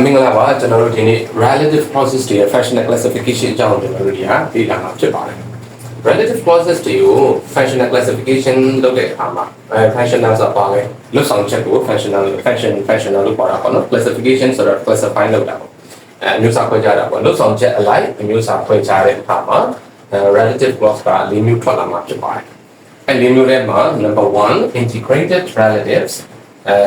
မင်္ဂလာပါကျွန်တော်တို့ဒီနေ့ relative clauses တွေ functional classification အကြောင်းကျွန်တော်တို့ဒီဟာသိလာမှာဖြစ်ပါတယ် relative clauses တွေကို functional classification လုပ်တဲ့အခါမှာfunctional ဆိုတာပါလေလွတ်ဆောင်ချက်ကို functional လို့ခေါ်တာပေါ့နော် classification ဆိုတာ classify လုပ်တာပေါ့အမျိုးအစားခွဲခြားတာပေါ့လွတ်ဆောင်ချက်အလိုက်အမျိုးအစားခွဲခြားတဲ့အခါမှာrelative clause က၄မျိုးထွက်လာမှာဖြစ်ပါတယ်အဲ၄မျိုးထဲမှာ number 1 integrated relatives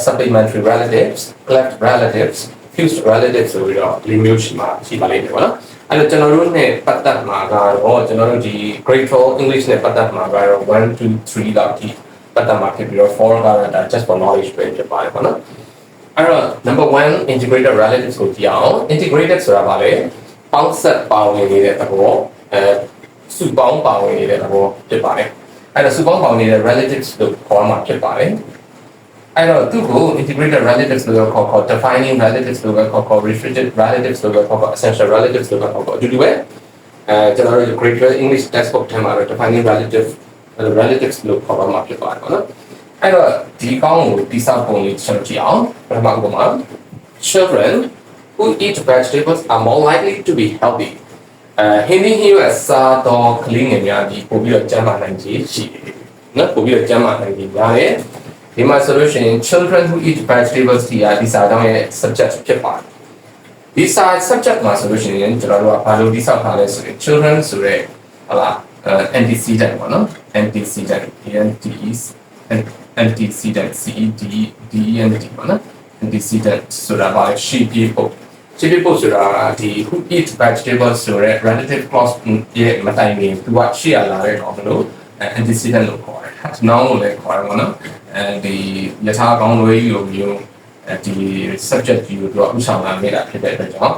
supplementary relatives cleft relatives fused relatives ဆိုပြီးတော့၄မျိုးရှိပါလိမ့်မယ်ပေါ့နော်အဲ့တော့ကျွန်တော်တို့နဲ့ပတ်သက်မှာကတော့ကျွန်တော်တို့ဒီ grade 12 English နဲ့ပတ်သက်မှာကတော့1 2 3လောက်ထိပတ်သက်မှာဖြစ်ပြီးတော့4ကတော့ just for knowledge ပဲဖြစ်ပါတယ်ပေါ့နော်အဲ့တော့ number 1 integrated relatives ကိုကြည့်အောင် integrated ဆိုတာဘာလဲပေါင်းဆက်ပါဝင်နေတဲ့သဘောစုပေါင်းပါဝင်နေတဲ့သဘောဖြစ်ပါတယ်အဲ့တော့စုပေါင်းပါဝင်နေတဲ့ relatives လို့ခေါ်မှာဖြစ်ပါတယ်အဲ့တော့သူ့ကို integrated relatives လို့ခေါ် defining relatives လို့ခေါ် restricted relatives လို့ခေါ် essential relatives လို့ခေါ်အတူတူပဲကျွန်တော်တို့ grade 12 English textbook ထဲမှာတော့ defining relatives လို့ခေါ်မှာဖြစ်ပါတယ်ပေါ့နော်အဲ့တော့ဒီကောင်းကိုတိစောက်ပုံလေးကျွန်တော်ကြည့်အောင်ပထမဥပမာ children who eat vegetables are more likely to be healthy ဟင်းသီးဟင်းရွက်စားတော့ကလေးငယ်များဒီပို့ပြီးတော့ကျန်းမာနိုင်ခြေရှိတယ်နော်ပို့ပြီးတော့ကျန်းမာနိုင်ခြေများတယ်ဒီမှာဆိုလို့ရှိရင် children who eat vegetables ဒီစာကြောင့်ရဲ့ subject ဖြစ်ပါတယ်ဒီစာ subject မှာဆိုလို့ရှိရင်ကျွန်တော်တို့ကဘာလို့ဒီဆောက်ထားလဲဆိုရင် children ဆိုရဲဟုတ်လားantecedent ပေါ့နော် antecedent antecedent CEDENT ပေါ့နော် antecedent ဆိုတာဘာလဲရှေ့ပြေဖို့ဆိုတာဒီ who eat vegetables ဆိုရဲ relative clause ရဲ့မတိုင်ခင်သူကရှေ့ရလာတဲ့ကောင်လို့antecedent လို့ခေါ်တယ် noun လို့လည်းခေါ်တယ်ပေါ့နော်ဒီယထာကောင်းလွဲကြီးလိုမျိုးဒီ subject ကြီးကိုသူကဥဆောင်လာနေတာဖြစ်တဲ့အတွက်ကြောင့်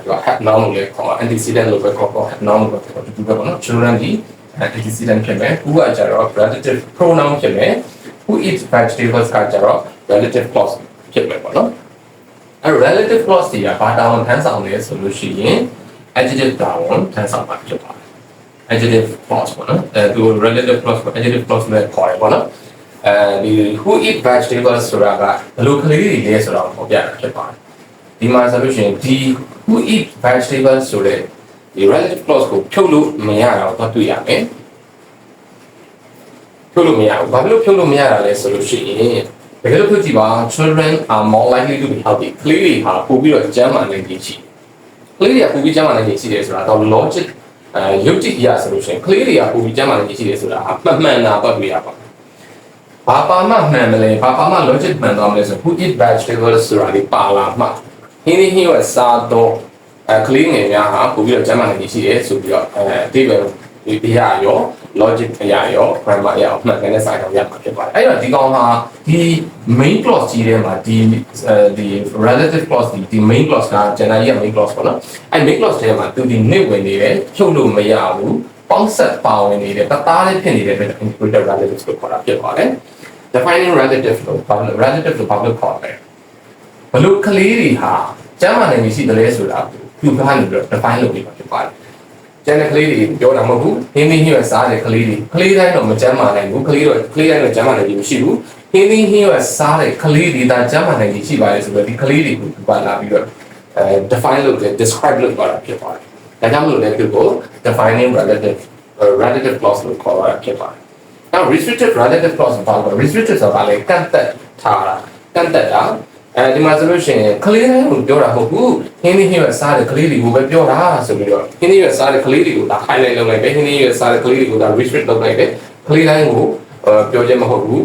သူက have noun လို့လည်းခေါ် antecedent လို့ပဲခေါ် have noun လို့ပဲခေါ်ဒီပဲပေါ့နော် children ဒီ antecedent ဖြစ်မယ် who ကကြတော့ relative pronoun ဖြစ်မယ် who eat vegetables ကကြတော့ relative clause ဖြစ်မယ်ပေါ့နော်အဲ relative clause တွေကဘာတာဝန်ထမ်းဆောင်လဲဆိုလို့ရှိရင် adjective တာဝန်ထမ်းဆောင်မှာဖြစ်ပါတယ် adjective clause ပေါ့နော်သူ relative clause adjective clause နဲ့ခေါ်ရပေါ့နော်ဒီ who eat vegetables ဆိုတာကဘယ်လိုကလေးတွေလဲဆိုတော့ပေါ်ပြတာဖြစ်ပါတယ်ဒီမှာဆိုလို့ရှိရင်ဒီ who eat vegetables ဆိုတဲ့ဒီ relative clause ကိုဖြုတ်လို့မရတော့တော့တွေ့ရမယ်ဖြုတ်လို့မရဘူးဘာဖြစ်လို့ဖြုတ်လို့မရတာလဲဆိုလို့ရှိရင်တကယ်လို့ဖြုတ်ကြည့်ပါ children are more likely to be healthy ကလေးတွေဟာပိုပြီးတော့ကျန်းမာနိုင်ခြေရှိကလေးတွေကပိုပြီးကျန်းမာနိုင်ခြေရှိတယ်ဆိုတာတော့ logic ရုပ်တည်ရဆိုလို့ရှိရင်ကလေးတွေကပိုပြီးကျန်းမာနိုင်ခြေရှိတယ်ဆိုတာမှန်တာပတ်တွေ့ရပါဘာပါမှမှန်မလဲဘာပါမှ logic မှန်သွားမလဲဆို who eat vegetables ဆိုတာဒီပါလာမှဟင်းသီးဟင်းရွက်စားတော့ကလေးငယ်များဟာပိုပြီးတော့ကျန်းမာနိုင်ရှိတယ်ဆိုပြီးတော့အတိတ်ပဲဒီရရော logic အရာရော grammar အရာမှန်ကန်တဲ့စာကြောင်းရမှာဖြစ်ပါတယ်အဲ့တော့ဒီကောင်ဟာဒီ main clause ကြီးထဲမှာဒီ relative clause ဒီ main clause က general ရဲ့ main clause ပေါ့နော်အဲ့ main clause ထဲမှာသူဒီ nit ဝင်နေတယ်ဖြုတ်လို့မရဘူးပေါင်းဆက်ပါဝင်နေတဲ့တသားလေးဖြစ်နေတဲ့အတွက် integrated relatives ကိုခေါ်တာဖြစ်ပါတယ် defining relative လို့ဘာလို့ခေါ်လဲဘလို့ကလေးတွေဟာကျန်းမာနိုင်ရှိတယ်လဲဆိုတာသူကနေပြီးတော့ define လုပ်ပြီးဖြစ်ပါတယ်ကျန်တဲ့ကလေးတွေပြောတာမဟုတ်ဘူးဟင်းသီးဟင်းရွက်စားတဲ့ကလေးတိုင်းတော့မကျန်းမာနိုင်ဘူးကလေးတိုင်းတော့ကျန်းမာနိုင်ခြင်းမရှိဘူးဟင်းသီးဟင်းရွက်စားတဲ့ကလေးတွေဒါကျန်းမာနိုင်ခြင်းရှိပါလေဆိုတော့ဒီကလေးတွေကိုသူကလာပြီးတော့define လုပ်တယ် describe လုပ်တာဖြစ်ပါတယ်ဒါကြောင့်မလို့လည်းသူကို defining relative clause လို့ခေါ်တာဖြစ်ပါတယ်now restricted relative clause ဘာလဲ restricted ဆိုတာလေကန့်သက်ထားတာကန့်သက်တာဒီမှာဆိုလို့ရှိရင်ကလေးတိုင်းကိုပြောတာမဟုတ်ဘူးဟင်းသီးဟင်းရွက်စားတဲ့ကလေးတွေကိုပဲပြောတာဆိုပြီးတော့ဟင်းသီးရွက်စားတဲ့ကလေးတွေကိုဒါ highlight လုပ်လိုက်တယ်ဟင်းသီးရွက်စားတဲ့ကလေးတွေကိုဒါ restrict လုပ်လိုက်တယ်ကလေးတိုင်းကိုပြောခြင်းမဟုတ်ဘူး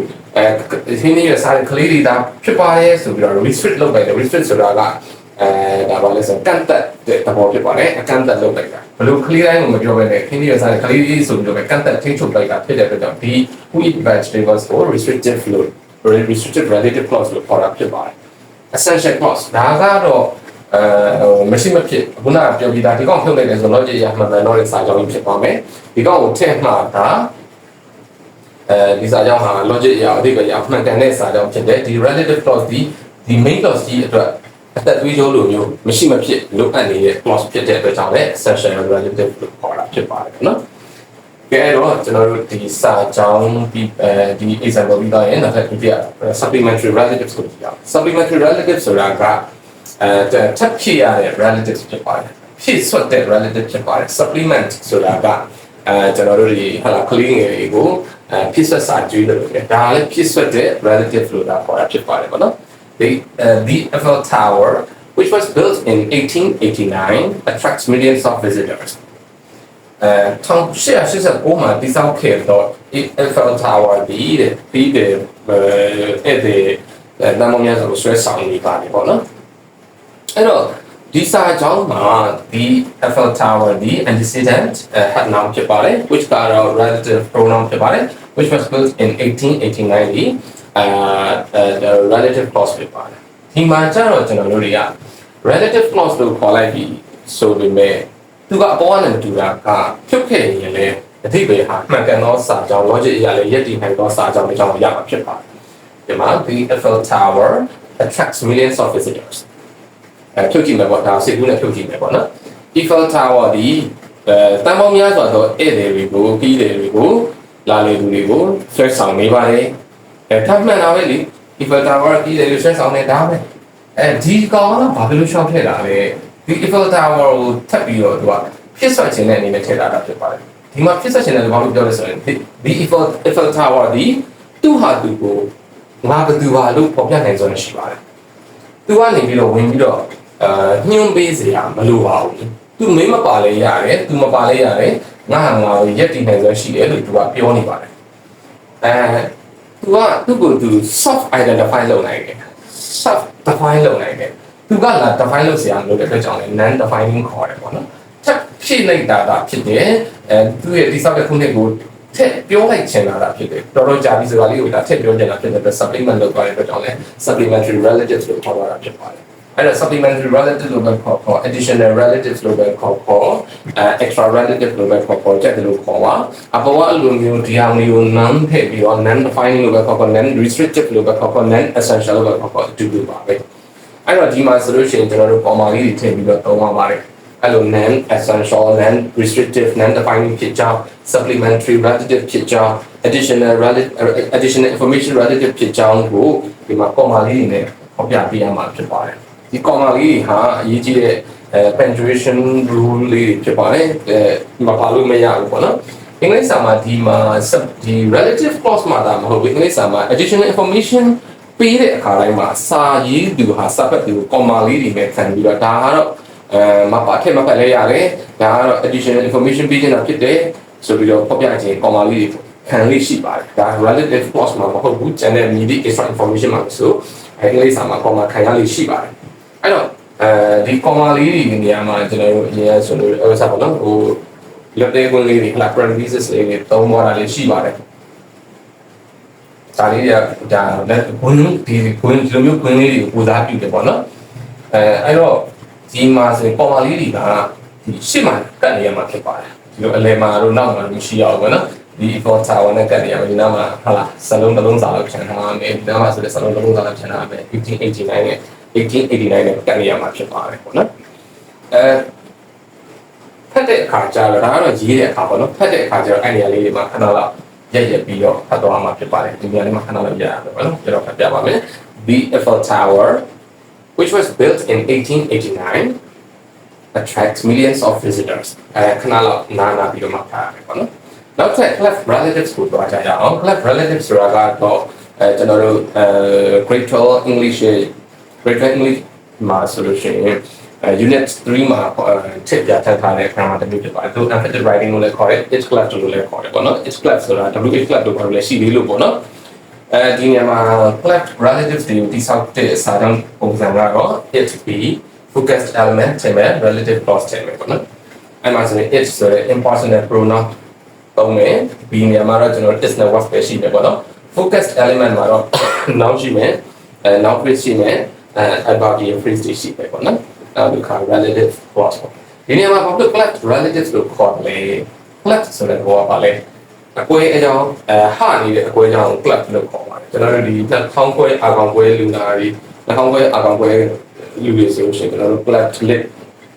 ဟင်းသီးရွက်စားတဲ့ကလေးတွေဒါဖြစ်ပါရဲ့ဆိုပြီးတော့ restrict လုပ်လိုက်တယ် restrict ဆိုတာကဒါပါလဲဆိုကန့်သက်တဲ့သဘောဖြစ်ပါတယ်အကန့်သက်လုပ်လိုက်တာဘလို့ကလေးတိုင်းကိုမပြောဘဲနဲ့ခင်းရစားတဲ့ကလေးလေးဆိုပြီးတော့ကန့်သက်ထိချုပ်လိုက်တာဖြစ်တဲ့အတွက်ကြောင့်ဒီ who eat vegetables for restricted relative clause လို့ခေါ်တာဖြစ်ပါတယ် essential clause ဒါကတော့မရှိမဖြစ်ခုနကပြောပြီးသားဒီကောင်ဖြုတ်လိုက်တယ်ဆိုတော့ logic ရမှန်တယ်တော့စာကြောင်းဖြစ်သွားမယ်ဒီကောင်ကိုထည့်မှာဒါဒီစာကြောင်းဟာ logic ရအဓိပ္ပာယ်ရမှန်ကန်တဲ့စာကြောင်းဖြစ်တယ်ဒီ relative clause ဒီ main clause ကြီးအတွက်အသက်သွေးကြောလိုမျိုးမရှိမဖြစ်လိုအပ်နေတဲ့ clause ဖြစ်တဲ့အတွက်ကြောင့်လည်း essential relative လို့ခေါ်တာဖြစ်ပါတယ်နော်ကဲတော့ကျွန်တော်တို့ဒီစာကြောင်းဒီ example ပြီးတော့ရင်နောက်ထပ်ဒီ supplementary relatives ကိုကြည့်အောင် supplementary relatives ဆိုတာက ထပ်ဖြစ်ရတဲ့ relatives ဖြစ်ပါတယ်ဖြစ်ဆွတ်တဲ့ relative ဖြစ်ပါတယ် supplement ဆိုတာကကျွန်တော်တို့ဒီဟာလာ clean တွေကိုဖြစ်ဆွတ်စာကျွေးလို့ရတယ်ဒါလည်းဖြစ်ဆွတ်တဲ့ relative လို့ဒါခေါ်တာဖြစ်ပါတယ်ပေါ့နော် the Eiffel Tower which was built in 1889 attracts millions of visitors 1889မှာတည်ဆောက်ခဲ့တော့ Eiffel Tower ဒီနံပါတ်များဆိုဆွဲဆောင်နေပါတယ်ပေါ့နော်အဲ့တော့ဒီစာကြောင်းမှာဒီ Eiffel Tower ဒီ antecedent had noun ဖြစ်ပါတယ် which ကတော့ relative pronoun ဖြစ်ပါတယ် which was built in 1889 ဒီthe relative clause ဖြစ်ပါတယ်ဒီမှာကျတော့ကျွန်တော်တို့တွေက relative clause လို့ခေါ်လိုက်ပြီးဆိုပေမဲ့သူကအပေါ်ကနေမတူတာကဖြုတ်ခဲ့ရင်လည်းအထိပ္ပယ်ဟာမှန်ကန်သောစာကြောင်း logic အရာလည်းယက်တည်နိုင်သောစာကြောင်းတစ်ကြောင်းရမှာဖြစ်ပါတယ်ဒီမှာ the Eiffel Tower attracts millions of visitors ဖြုတ်ကြည့်မယ်ပေါ့ဒါစိတ်ကူးနဲ့ဖြုတ်ကြည့်မယ်ပေါ့နော် Eiffel Tower ဒီတန်ပေါင်းများစွာသောဧည့်သည်တွေကိုပြီးတယ်တွေကိုလာလေသူတွေကိုဆွဲဆောင်နေပါတယ်ထပ်မှန်တာပဲလေ Eiffel Tower ပြီးတယ်လို့ဆွဲဆောင်နေတာပဲဒီကောင်ကဘာဖြစ်လို့ရှောက်ထည့်တာလဲဒီ Eiffel Tower ကိုထပ်ပြီးတော့သူကဖြစ်ဆွဲခြင်းနဲ့အနေနဲ့ထည့်တာဖြစ်ပါတယ်ဒီမှာဖြစ်ဆွဲခြင်းနဲ့ဘာလို့ပြောလဲဆိုရင်ဒီ Eiffel Tower ဒီသူ့ဟာသူကိုငါဘယ်သူပါလို့ပေါ်ပြနိုင်စွမ်းရှိပါတယ်သူကနေပြီးတော့ဝင်ပြီးတော့ညှို့ပေးစရာမလိုပါဘူးသူမင်းမပါလဲရတယ်သူမပါလဲရတယ်ငါဟာရက်တည်နိုင်စွမ်းရှိတယ်လို့သူကပြောနေပါတယ်သူ့ကိုသူ soft identify လုပ်နိုင်တယ် soft define လုပ်နိုင်တယ်သူကလာ define လုပ်စရာမလိုတဲ့အတွက်ကြောင့်လည်း non defining ခေါ်တယ်ပေါ့နော်ချက်ဖြစ်နေတာဖြစ်တယ်သူရဲ့ဒီဆောက်တဲ့ခုနှစ်ကိုထက်ပြောလိုက်ချင်တာဖြစ်တယ်တော်တော်ကြာပြီဆိုတာလေးကိုဒါထက်ပြောချင်တာဖြစ်တဲ့အတွက် supplement လုပ်သွားတဲ့အတွက်ကြောင့်လည်း supplementary relatives လို့ခေါ်တာဖြစ်ပါတယ်အဲ့တော့ supplementary relatives လို့ပဲခေါ် additional relatives လို့ပဲခေါ်extra relatives လို့ပဲခေါ်တဲ့လို့ခေါ်ပါအပေါ်ကအလိုမျိုးဒီအောင်လေးကို non ထည့်ပြီးတော့ non defining လို့ပဲခေါ် non restrictive လို့ပဲခေါ် non essential လို့ပဲခေါ်အတူတူပါပဲအဲ့တော့ဒီမှာဆိုလို့ရှိရင်ကျွန်တော်တို့ပေါ်မာလေးတွေထည့်ပြီးတော့သုံးပါပါတယ်အဲ့လို non essential non restrictive non defining ဖြစ်ကြောင်း supplementary relative ဖြစ်ကြောင်း additional information relative ဖြစ်ကြောင်းကိုဒီမှာပေါ်မာလေးတွေနဲ့ဖော်ပြပေးရမှာဖြစ်ပါတယ်ဒီ comma လေးဟာအရေးကြီးတဲ့ punctuation rule လေးဖြစ်ပါတယ်မပါလို့မရဘူးပေါ့နော်အင်္ဂလိပ်စာမှာဒီမှာဒီ relative clause မှာဒါမဟုတ်ဘူးအင်္ဂလိပ်စာမှာ additional information ပေးတဲ့အခါတိုင်းမှာစာရေးသူဟာစာဖတ်သူကို comma လေးတွေနဲ့ခံပြီးတော့ဒါကတော့မပါထက်မဖတ်လဲရတယ်ဒါကတော့ additional information ပေးနေတာဖြစ်တယ်ဆိုပြီးတော့ဖော်ပြခြင်း comma လေးတွေခံလေးရှိပါတယ်ဒါ relative clause မှာမဟုတ်ဘူးကျန်တဲ့ immediate extra information မှာဆိုအင်္ဂလိပ်စာမှာ comma ခံရလေးရှိပါတယ်အဲ့တော့ဒီ comma လေးတွေနေရာမှာကျွန်တော်တို့အရင်ဆိုလို့ဥစားပေါ့နော်ဟို လက်သေးကွန်းလေးတွေဟလာ parenthesis လေးတွေသုံးသွားတာလေးရှိပါတယ်ဒါလေးတွေကဒါလက်ကွန်းဒီကွန်းဒီလိုမျိုးကွန်းလေးတွေကိုပူစားပြုတယ်ပေါ့နော်အဲ့တော့ဒီမှာဆိုရင် comma လေးတွေကဒီရှေ့မှာကတ်နေရမှာဖြစ်ပါတယ်ဒီလိုအလယ်မှာတို့နောက်မှာတို့ရှိရအောင်ပေါ့နော်ဒီ Eiffel Tower နဲ့ကတ်နေရမှာဒီနားမှာဟလာစလုံးတစ်လုံးစာလောက်ခြံထားမယ်ဒီနားမှာဆိုတဲ့စလုံးတစ်လုံးစာလောက်ခြံထားမယ်1889နဲ့1889နဲ့ကတ်နေရမှာဖြစ်ပါတယ်ပေါ့နော်ဖတ်တဲ့အခါကျတော့ဒါကတော့ရေးတဲ့အခါပေါ့နော်ဖတ်တဲ့အခါကျတော့အဲ့နေရာလေးတွေမှာခဏလောက်ရက်ပြီးတော့ဖတ်သွားမှာဖြစ်ပါတယ်ဒီနေရာလေးမှာခဏလောက်ရရတယ်ပေါ့နော်ကျွန်တော်ဖတ်ပြပါမယ် The Eiffel Tower which was built in 1889 attracts millions of visitors ခဏလောက်နားပြီးတော့မှဖတ်ရမယ်ပေါ့နော်နောက်ထပ် cleft relatives ကိုတွားကြရအောင် cleft relatives ဆိုတာကတော့ကျွန်တော်တို့ Great English မှာဆိုလို့ရှိရင်unit 3မှာထည့်ပြထားတဲ့ grammar တစ်မျိုးဖြစ်ပါတယ်သူ emphatic writing လို့လည်းခေါ်တယ် it's cleft လို့လည်းခေါ်တယ်ပေါ့နော် it's cleft ဆိုတာ wh cleft လို့ခေါ်လို့လည်းရှိသေးလို့ပေါ့နော်ဒီနေရာမှာ cleft relatives တွေတိဆောက်တဲ့စာတမ်းပုံစံကတော့ it be focused element ထဲမှာ relative clause ထဲမှာပေါ့နော်အဲ့မှာဆိုရင် it ဆိုတဲ့ impersonal pronoun သုံးမယ်ဒီနေရာမှာတော့ကျွန်တော် is နဲ့ was ပဲရှိတယ်ပေါ့နော် focused element မှာတော့ noun ရှိမယ်noun phrase ရှိမယ်adverbial phrase တွေရှိတယ်ပေါ့နော်နောက်တစ်ခါ relative clause ဒီနေရာမှာဘာလို့ cleft relatives လို့ခေါ်လဲ cleft ဆိုတဲ့ဘောကပါလဲအကွဲအကြောင်းဟာနေတဲ့အကွဲအကြောင်း cleft လို့ခေါ်ပါတယ်ကျွန်တော်တို့ဒီနှာခေါင်းကွဲအာကောင်ကွဲလူနာတွေနှာခေါင်းကွဲအာကောင်ကွဲလူတွေဆိုရှင်ကျွန်တော်တို့ cleft lip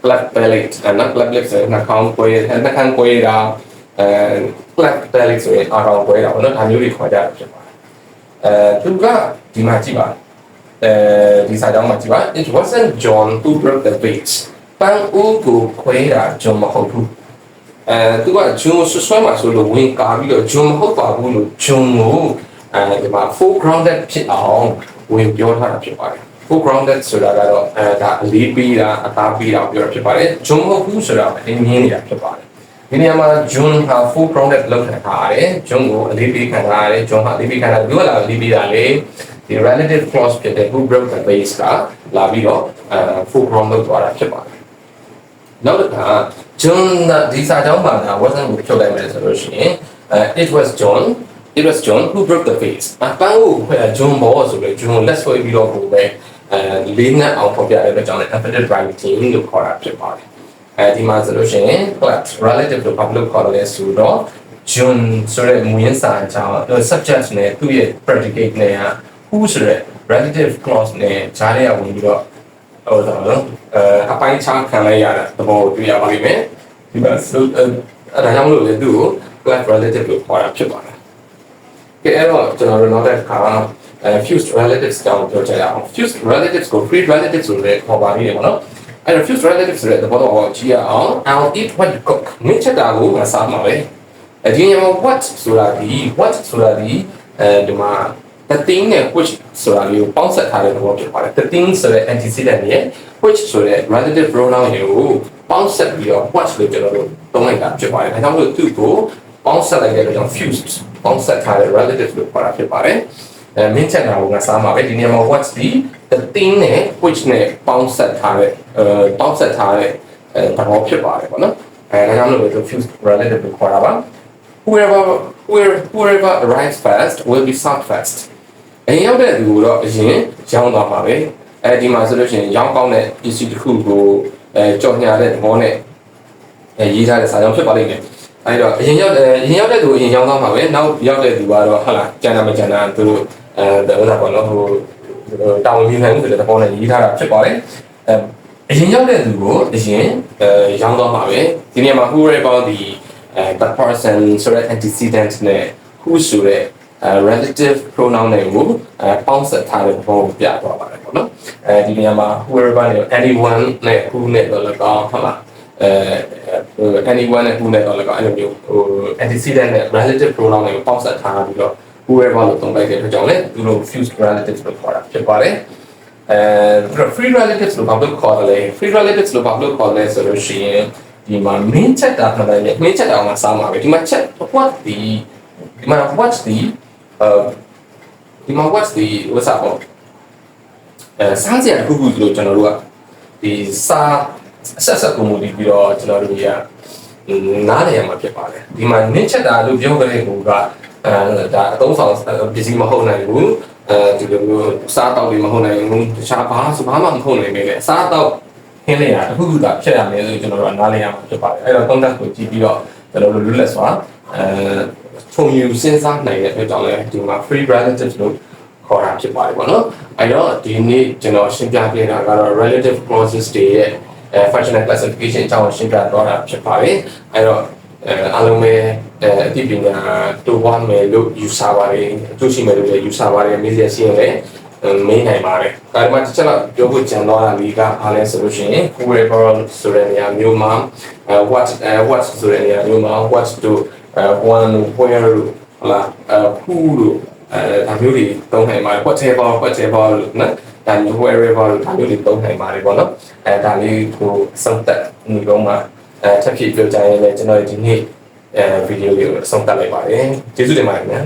cleft palate နော် cleft lip ဆိုနှာခေါင်းကွဲနှာခေါင်းကွဲတာcleft palate ဆိုရင်အာကောင်ကွဲတာပေါ့နော်ဒါမျိုးတွေခေါ်ကြတာဖြစ်ပါတယ်သူကဒီမှာကြည့်ပါ ဒီစာကြောင်းမှာကြည့်ပါ it wasn't John who broke the vase ပန်းဦးကိုခွဲတာဂျွန်မဟုတ်ဘူးသူကဂျွန်ဆွဆွဲမှာဆိုလို့ဝင်ကာပြီးတော့ဂျွန်မဟုတ်ပါဘူးလို့ဂျွန်ကိုဒီမှာ foregrounded ဖြစ်အောင်ဝင်ပြောထားတာဖြစ်ပါတယ် foregrounded ဆိုတာကတော့ဒါအလေးပေးတာအသားပေးတာပြောတာဖြစ်ပါတယ်ဂျွန်မဟုတ်ဘူးဆိုတာအင်းမြင်နေတာဖြစ်ပါတယ်ဒီနေရာမှာ John ဟာ foregrounded လောက်ခံထားရတယ် John ကိုအလေးပေးခံထားရတယ် John ဟာအလေးပေးခံတာဘယ်လိုလာအလေးပေးတာလဲဒီ relative clause ဖြစ်တဲ့ who broke the vase ကလာပြီးတော့foreground လောက်သွားတာဖြစ်ပါတယ်နောက်တစ်ခါ John ဒီစာကြောင်းမှာ wasn't ကိုဖြုတ်လိုက်မယ်ဆိုလို့ရှိရင် it was John who broke the vase ပန်းကိုJohn ဘောဆိုပြီး John လက်ဆွဲပြီးတော့ကိုပဲလေးနဲ့အောင်ဖော်ပြတဲ့အတွက်ကြောင့်လည်း affected writing လို့ခေါ်တာဖြစ်ပါတယ်ဒီမှာဆိုလို့ရှိရင် relative လို့ဘာလို့ခေါ်လဲဆိုတော့ John ဆိုတဲ့မူရင်းစာအကြောင်း subject နဲ့သူ့ရဲ့ predicate နဲ့ who ဆိုတဲ့ relative clause နဲ့ဂျားလေးကဝင်ပြီးတော့ဟိုတော့အပိုင်းခြားခံလိုက်ရတာသဘောတွေ့ရပါလိမ့်မယ်ဒီမှာဆိုအဲဒါကြောင့်မလို့လေသူ့ကို relative လို့ခေါ်တာဖြစ်ပါတယ်ကဲအဲ့တော့ကျွန်တော်တို့နောက်တစ်ခါfused relatives တောင်းပြောကြရအောင် fused relatives ကို free relatives ဆိုတဲ့ခေါ်ပါလိမ့်မယ်ပေါ့နော်အဲ့တော့ fused relatives ဆိုတဲ့သဘောတော့ကြည့်ရအောင် I'll eat what you cook မင်းချက်တာကိုငါစားမှာပဲဒီနေရာမှာ what ဆိုတာဒီဒီမှာ the thing နဲ့ which ဆိုတာလေးကိုပေါင်းစပ်ထားတဲ့သဘောဖြစ်ပါတယ် the thing ဆိုတဲ့ antecedent နဲ့ which ဆိုတဲ့ relative pronoun တွေကိုပေါင်းစပ်ပြီးတော့ what လို့ကျွန်တော်တို့သုံးလိုက်တာဖြစ်ပါတယ်ဒါကြောင့်မို့သူ့ကိုပေါင်းစပ်လိုက်တဲ့အတွက်ကြောင့် fused ပေါင်းစပ်ထားတဲ့ relative လို့ခေါ်တာဖြစ်ပါတယ်မင်းချက်တာကိုငါစားမှာပဲဒီနေရာမှာ what's the thing နဲ့ which နဲ့ပေါင်းစပ်ထားတဲ့သဘောဖြစ်ပါတယ်ပေါ့နော်ဒါကြောင့်လို့ fused relative လို့ခေါ်တာပါ whoever arrives first will be served first အရင်ရောက်တဲ့သူကိုတော့အရင်ရောင်းသွားမှာပဲဒီမှာဆိုလို့ရှိရင်ရောင်းကောင်းတဲ့ပစ္စည်းတစ်ခုကိုကြော်ညာတဲ့သဘောနဲ့ရေးထားတဲ့စာကြောင်းဖြစ်ပါလိမ့်မယ်အဲ့တော့အရင်ရောက်တဲ့သူအရင်ရောင်းသွားမှာပဲနောက်ရောက်တဲ့သူကတော့ဟုတ်လားကျန်တာမကျန်တာသူတို့ဒါပေါ့နော်ဟိုတာဝန်ယူနိုင်မှုဆိုတဲ့သဘောနဲ့ရေးထားတာဖြစ်ပါတယ်အရင်ရောက်တဲ့သူကိုအရင်ရောင်းသွားမှာပဲဒီနေရာမှာ whoever the person ဆိုတဲ့ antecedent နဲ့ who ဆိုတဲ့relative pronoun တွေကိုပေါင်းစပ်ထားတဲ့သဘောကိုပြသွားပါတယ်ပေါ့နော်ဒီနေရာမှာ whoever နဲ့ anyone နဲ့ who နဲ့တော့လည်းကောင်းဟုတ်လားanyone နဲ့ who နဲ့တော့လည်းကောင်းအဲ့လိုမျိုးဟို antecedent နဲ့ relative pronoun တွေကိုပေါင်းစပ်ထားပြီးတော့ whoever လို့သုံးလိုက်တဲ့အတွက်ကြောင့်လည်းသူတို့ fused relatives လို့ခေါ်တာဖြစ်ပါတယ်free relatives လို့ဘာလို့ခေါ်လဲ free relatives လို့ဘာလို့ခေါ်လဲဆိုလို့ရှိရင်ဒီမှာ main ချက်တာမှလည်း main ချက်တာမှာစားမှာပဲဒီမှာ what's up စားစရာတစ်ခုခုလို့ကျွန်တော်တို့ကဒီစားဆက်ကိုမူတည်ပြီးတော့ကျွန်တော်တို့ကနားလည်ရမှာဖြစ်ပါတယ်ဒီမှာ main ချက်တာလို့ပြောကြတဲ့ဟိုကဒါအသုံးဆောင်ပစ္စည်းမဟုတ်နိုင်ဘူးဒီလိုမျိုးစားတောက်တွေမဟုတ်နိုင်ဘူးတခြားဘာမှမဟုတ်နိုင်ပဲလေစားတောက်ခင်းလိုက်ရအခုခုကဖြစ်ရမယ်လို့ကျွန်တော်တို့နားလည်ရမှာဖြစ်ပါတယ်အဲ့တော့ context ကိုကြည့်ပြီးတော့ကျွန်တော်တို့လွတ်လပ်စွာထုံယူစဉ်းစားနိုင်တဲ့အတွက်ကြောင့်လည်းဒီမှာ free relatives လို့ခေါ်တာဖြစ်ပါတယ်ပေါ့နော်အဲ့တော့ဒီနေ့ကျွန်တော်ရှင်းပြပေးတာကတော့ relative clauses တွေရဲ့ functional classification အကြောင်းရှင်းပြတော့တာဖြစ်ပါတယ်အဲ့တော့အားလုံးပဲအသိပညာတိုးပွားမယ်လို့ယူဆပါတယ်အကျိုးရှိမယ်လို့လည်းယူဆပါတယ်မေးစရာရှိရင်လည်းမေးနိုင်ပါတယ်ဒါမှတစ်ချက်တော့ပြောဖို့ကြံသွားတာလေးကအားလဲဆိုလို့ရှိရင် whoever ဆိုတဲ့နေရာမျိုးမှာ what ဆိုတဲ့နေရာမျိုးမှာ what to one where လာ who လို့ဒါမျိုးတွေသုံးနိုင်ပါတယ် whatever လို့နော်ဒါမျိုး wherever လို့ဒါမျိုးတွေသုံးနိုင်ပါတယ်ပေါ့နော်ဒါလေးကိုစုံသက်နေတော့မှထပ်ဖြစ်ပြောကြရင်လည်းကျွန်တော်ဒီနေ့ဗီဒီယိုလေးကိုဆုံးသတ်လိုက်ပါတယ်ကျေးဇူးတင်ပါတယ်ခင်ဗျာ